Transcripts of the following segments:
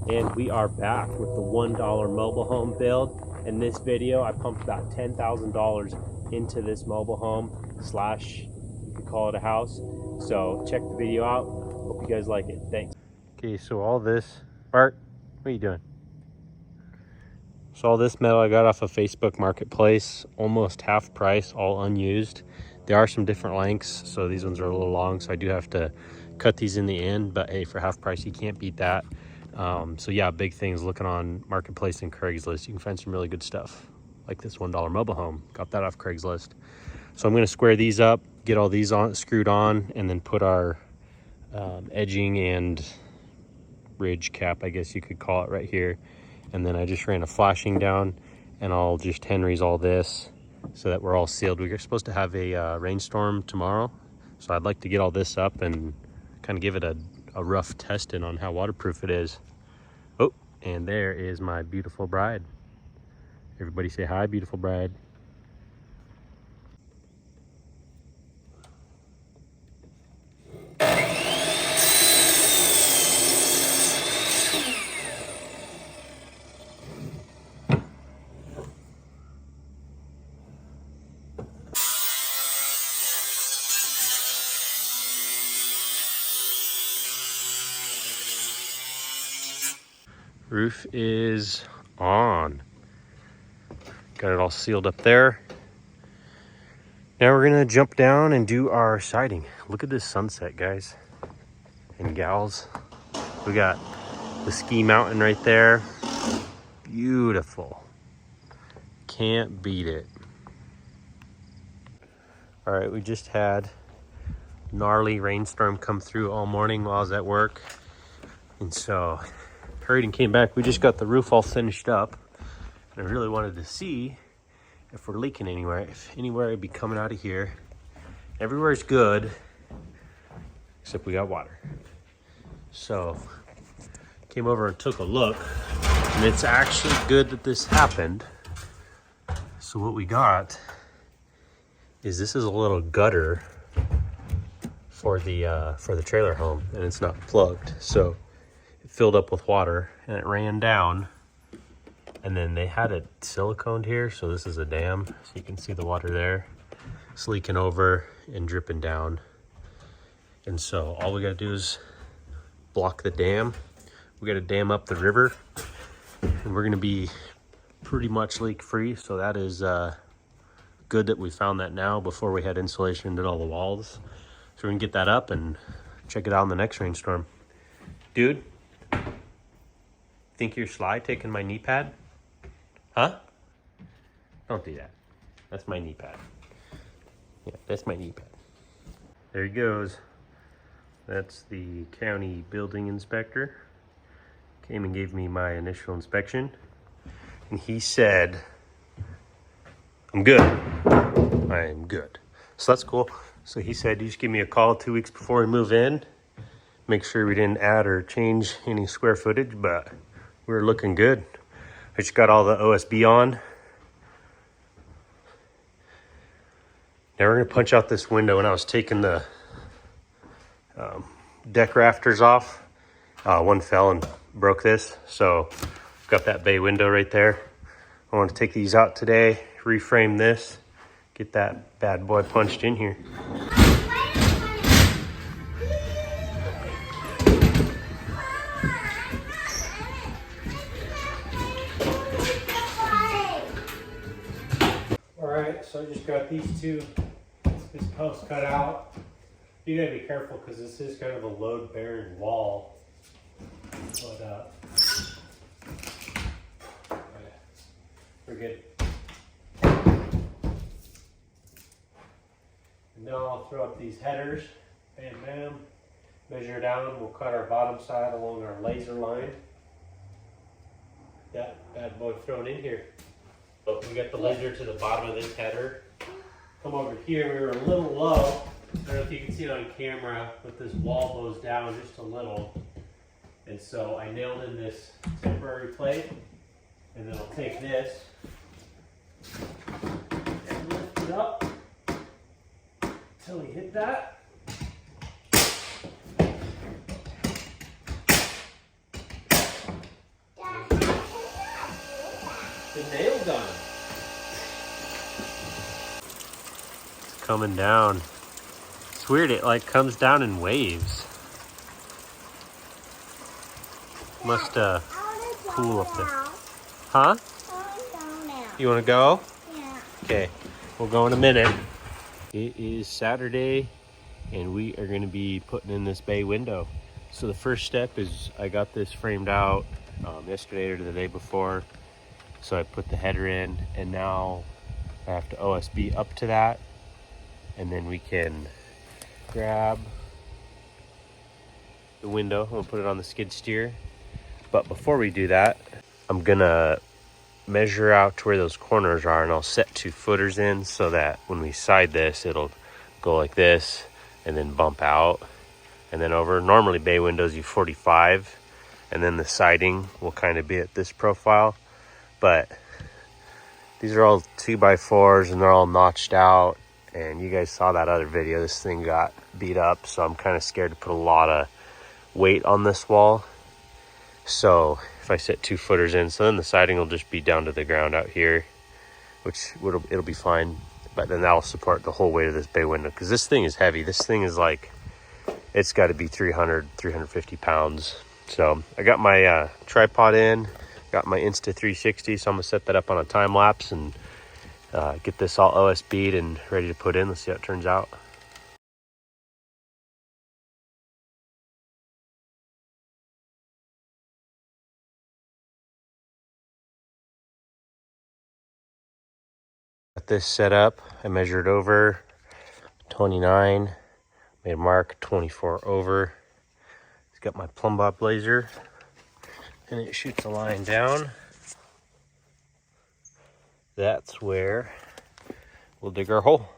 And we are back with the $1 mobile home build. In this video, I pumped about $10,000 into this mobile home slash, you could call it a house. So check the video out. Hope you guys like it. Thanks. Okay, so all this, Bart, what are you doing? So all this metal I got off of Facebook Marketplace, almost half price, all unused. There are some different lengths, so these ones are a little long, so I do have to cut these in the end, but hey, for half price, you can't beat that. So yeah, big things looking on Marketplace and Craigslist. You can find some really good stuff, like this $1 mobile home. Got that off Craigslist. So I'm gonna square these up, get all these on screwed on, and then put our edging and ridge cap, I guess you could call it, right here. And then I just ran a flashing down, and I'll just Henry's all this so that we're all sealed. We're supposed to have a rainstorm tomorrow, so I'd like to get all this up and kind of give it a rough testing on how waterproof it is. Oh, and there is my beautiful bride. Everybody say hi, beautiful bride. Roof is on. Got it all sealed up there. Now we're gonna jump down and do our siding. Look at this sunset, guys and gals. We got the ski mountain right there. Beautiful. Can't beat it. All right, we just had gnarly rainstorm come through all morning while I was at work. And so hurried and came back. We just got the roof all finished up. And I really wanted to see if we're leaking anywhere. If anywhere it'd be coming out of here. Everywhere's good, except we got water. So came over and took a look, and it's actually good that this happened. So what we got is this is a little gutter for the trailer home, and it's not plugged. So it filled up with water and it ran down, and then they had it siliconed here, so this is a dam, so you can see the water there. It's leaking over and dripping down. And so all we gotta do is block the dam. We gotta dam up the river, and we're gonna be pretty much leak free. So that is good that we found that now before we had insulation and did all the walls. So we're gonna get that up and check it out in the next rainstorm. Dude, think you're sly taking my knee pad? Huh? Don't do that. That's my knee pad. Yeah, that's my knee pad. There he goes. That's the county building inspector. Came and gave me my initial inspection. And he said, I'm good. I am good. So that's cool. So he said, you just give me a call 2 weeks before we move in. Make sure we didn't add or change any square footage, but we're looking good. I just got all the OSB on. Now we're gonna punch out this window. When I was taking the deck rafters off, one fell and broke this. So I've got that bay window right there. I want to take these out today, reframe this, get that bad boy punched in here. So I just got these this post cut out. You gotta be careful because this is kind of a load bearing wall. But we're good. And now I'll throw up these headers. Bam, bam. Measure down. We'll cut our bottom side along our laser line. That bad boy thrown in here. But we got the laser to the bottom of this header. Come over here, we were a little low. I don't know if you can see it on camera, but this wall goes down just a little. And so I nailed in this temporary plate, and then I'll take this and lift it up until we hit that. The nail gun. It's coming down. It's weird, it like comes down in waves. Must cool up there. Huh? You wanna go? Yeah. Okay, we'll go in a minute. It is Saturday and we are gonna be putting in this bay window. So the first step is I got this framed out yesterday or the day before. So I put the header in and now I have to OSB up to that. And then we can grab the window and we'll put it on the skid steer. But before we do that, I'm gonna measure out to where those corners are and I'll set 2 footers in so that when we side this, it'll go like this and then bump out and then over. Normally bay windows you 45 and then the siding will kind of be at this profile. But these are all 2x4s and they're all notched out. And you guys saw that other video, this thing got beat up. So I'm kind of scared to put a lot of weight on this wall. So if I set 2 footers in, so then the siding will just be down to the ground out here, which it'll be fine. But then that'll support the whole weight of this bay window because this thing is heavy. This thing is like, it's got to be 350 pounds. So I got my tripod in, got my Insta360, so I'm gonna set that up on a time lapse and get this all OSB'd and ready to put in. Let's see how it turns out. Got this set up. I measured over 29, made a mark 24 over. It's got my plumb bob laser and it shoots a line down. That's where we'll dig our hole.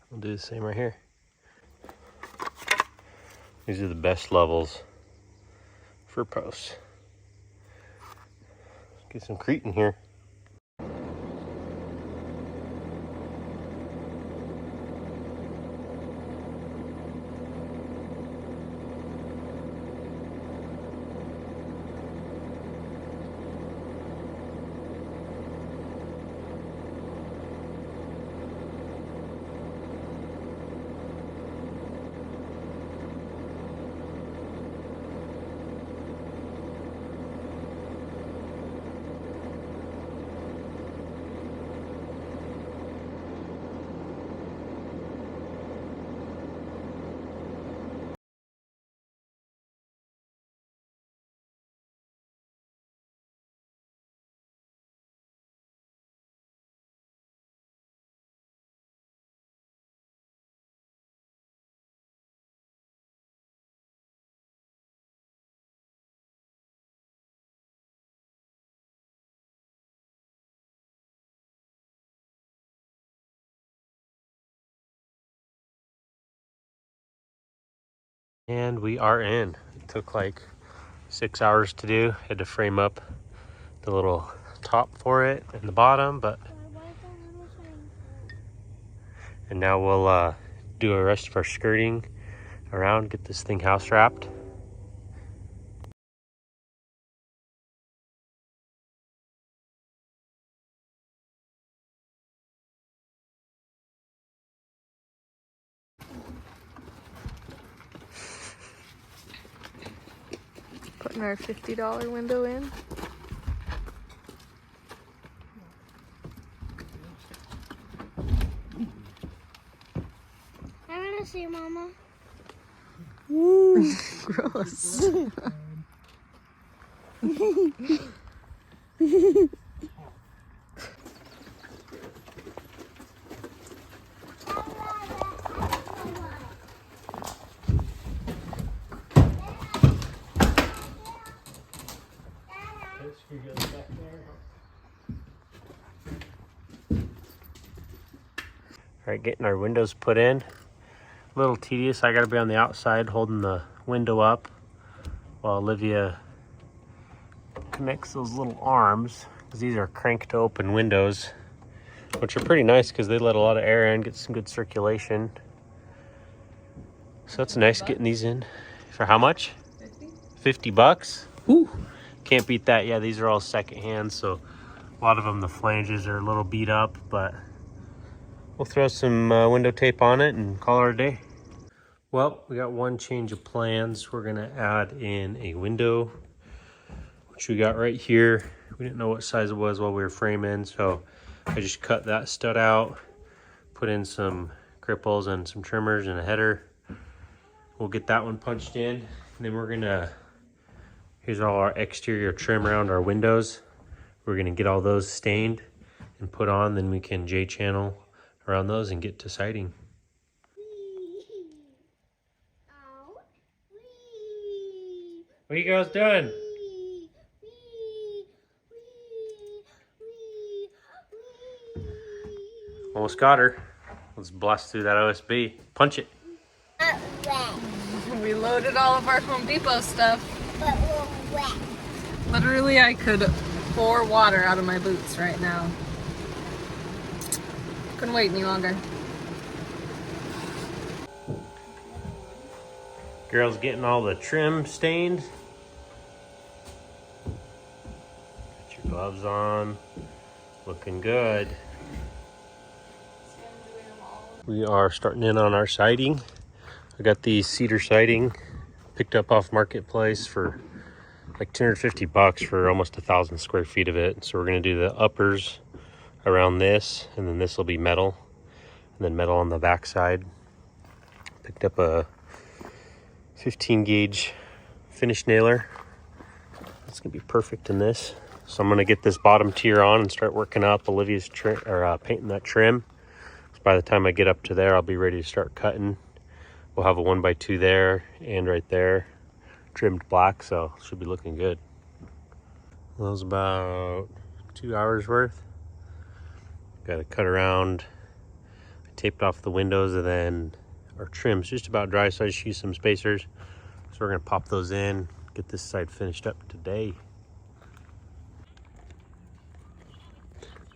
We'll do the same right here. These are the best levels for posts. Get some crete in here. And we are in. It took like 6 hours to do. Had to frame up the little top for it and the bottom, but and now we'll do the rest of our skirting around, get this thing house wrapped. Putting our $50 window in. I want to see Mama. Gross. All right, getting our windows put in. A little tedious. I gotta be on the outside holding the window up while Olivia connects those little arms, because these are crank to open windows, which are pretty nice because they let a lot of air in, get some good circulation. So it's nice getting these in. For how much? 50 bucks? Ooh, can't beat that. Yeah, these are all secondhand, so A lot of them, the flanges are a little beat up, but we'll throw some window tape on it and call it a day. Well, we got one change of plans. We're gonna add in a window, which we got right here. We didn't know what size it was while we were framing, so I just cut that stud out, put in some cripples and some trimmers and a header. We'll get that one punched in, and then we're gonna, here's all our exterior trim around our windows. We're gonna get all those stained and put on, then we can J-channel around those and get to siding. What are you guys doing? Almost got her. Let's blast through that OSB. Punch it. We loaded all of our Home Depot stuff. But we're wet. Literally, I could pour water out of my boots right now. Couldn't wait any longer. Girl's getting all the trim stained. Put your gloves on. Looking good. We are starting in on our siding. I got the cedar siding picked up off Marketplace for like $250 for almost 1,000 square feet of it. So we're gonna do the uppers around this, and then this will be metal, and then metal on the back side. Picked up a 15 gauge finish nailer. It's gonna be perfect in this. So I'm gonna get this bottom tier on and start working up Olivia's trim, or painting that trim. So by the time I get up to there, I'll be ready to start cutting. We'll have a 1x2 there and right there, trimmed black, so should be looking good. Well, that was about 2 hours worth. Got to cut around. I taped off the windows, and then our trim's just about dry, so I just used some spacers. So we're gonna pop those in, get this side finished up today.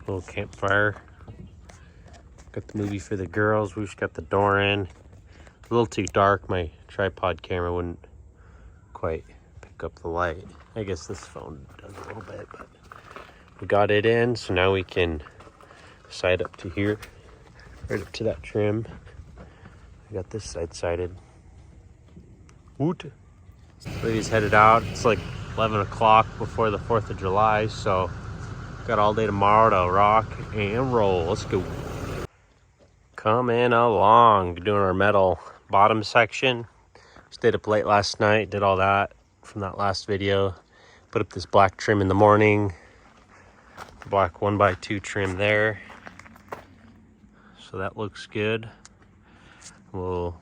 Little campfire. Got the movie for the girls. We just got the door in. A little too dark. My tripod camera wouldn't quite pick up the light. I guess this phone does a little bit, but we got it in, so now we can side up to here, right up to that trim. I got this side sided. Woot! Lily's headed out. It's like 11 o'clock before the 4th of July, so got all day tomorrow to rock and roll. Let's go. Coming along, doing our metal bottom section. Stayed up late last night, did all that from that last video. Put up this black trim in the morning. Black 1x2 trim there. So that looks good. I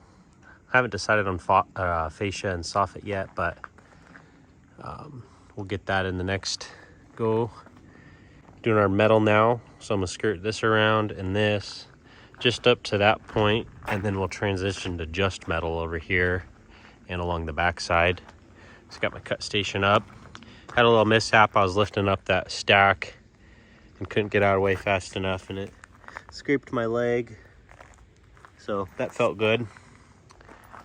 haven't decided on fascia and soffit yet, but we'll get that in the next go. Doing our metal now, so I'm gonna skirt this around and this just up to that point, and then we'll transition to just metal over here and along the back side. Just got my cut station up. Had a little mishap. I was lifting up that stack and couldn't get out of the way fast enough, and it scraped my leg, so that felt good.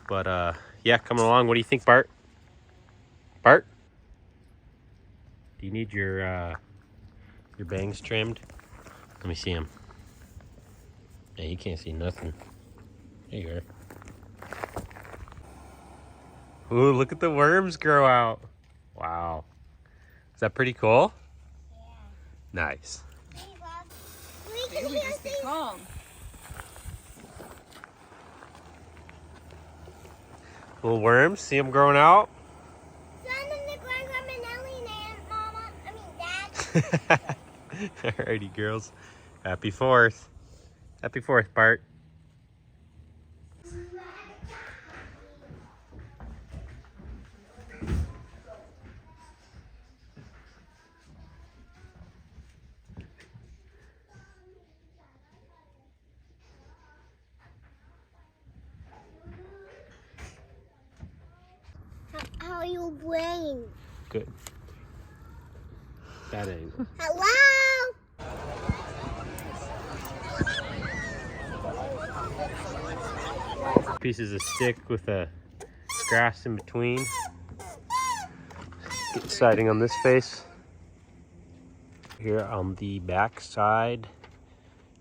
But yeah, coming along. What do you think, Bart? Bart, do you need your bangs trimmed? Let me see them. Yeah, you can't see nothing. There you are. Ooh, look at the worms grow out. Wow. Is that pretty cool? Yeah. Nice. Hey, Bob. We can hear things. Calm. Little worms, see them growing out? Son in the ground from an alien ant, Mama. Dad. Alrighty, girls. Happy 4th. Happy 4th, Bart. How are you brain? Good. That angle. Hello? Pieces of stick with a grass in between. Get siding on this face. here on the back side.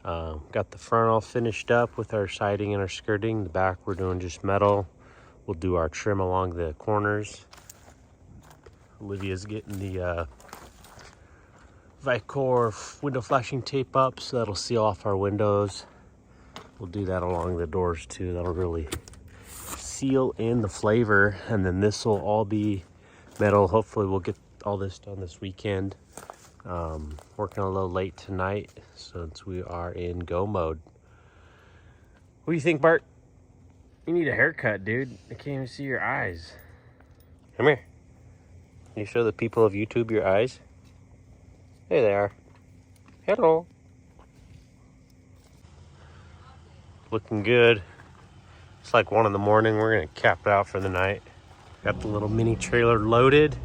Got the front all finished up with our siding and our skirting. The back we're doing just metal. We'll do our trim along the corners. Olivia's getting the Vicor window flashing tape up, so that'll seal off our windows. We'll do that along the doors too. That'll really seal in the flavor, and then this will all be metal. Hopefully we'll get all this done this weekend. Working a little late tonight since we are in go mode. What do you think, Bart? You need a haircut, dude. I can't even see your eyes. Come here. Can you show the people of YouTube your eyes? There they are. Hello. Looking good. It's like 1 in the morning. We're gonna cap it out for the night. Got the little mini trailer loaded.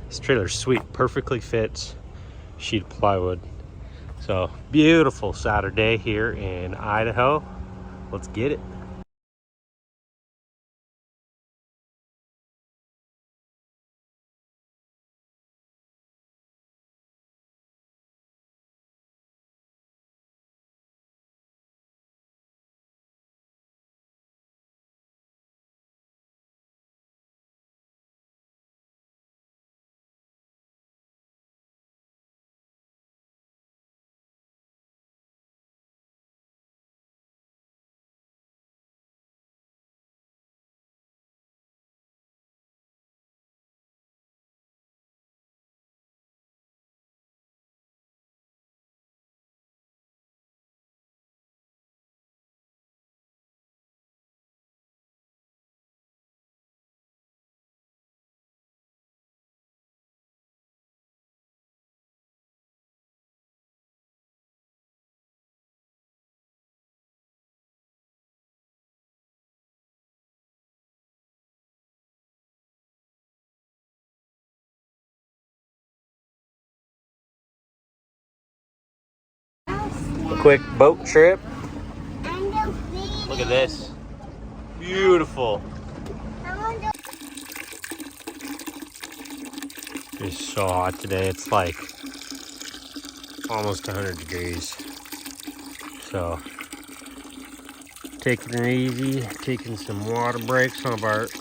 This trailer's sweet, perfectly fits. Sheet of plywood. So beautiful Saturday here in Idaho. Let's get it. A quick boat trip. Look at this. Beautiful. It's so hot today. It's like almost 100 degrees. So taking it easy, taking some water breaks, huh, Bart?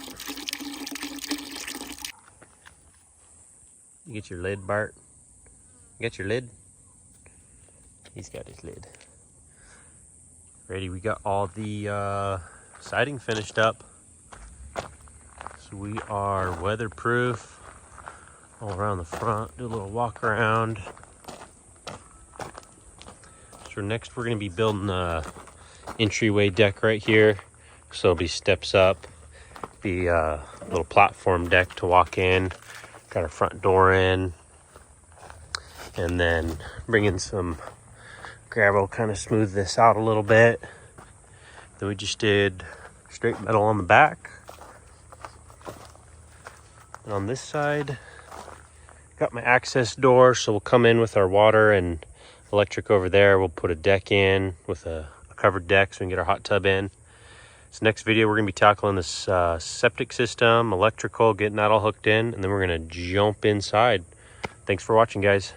You get your lid, Bart? You got your lid? He's got his lid. Ready, we got all the siding finished up. So we are weatherproof all around the front. Do a little walk around. So next we're gonna be building a entryway deck right here. So it'll be steps up, be a little platform deck to walk in. Got our front door in. And then bring in some gravel, kind of smooth this out a little bit. Then we just did straight metal on the back. And on this side, got my access door, so we'll come in with our water and electric over there. We'll put a deck in with a covered deck so we can get our hot tub in. This next video, we're gonna be tackling this septic system, electrical, getting that all hooked in, and then we're gonna jump inside. Thanks for watching, guys.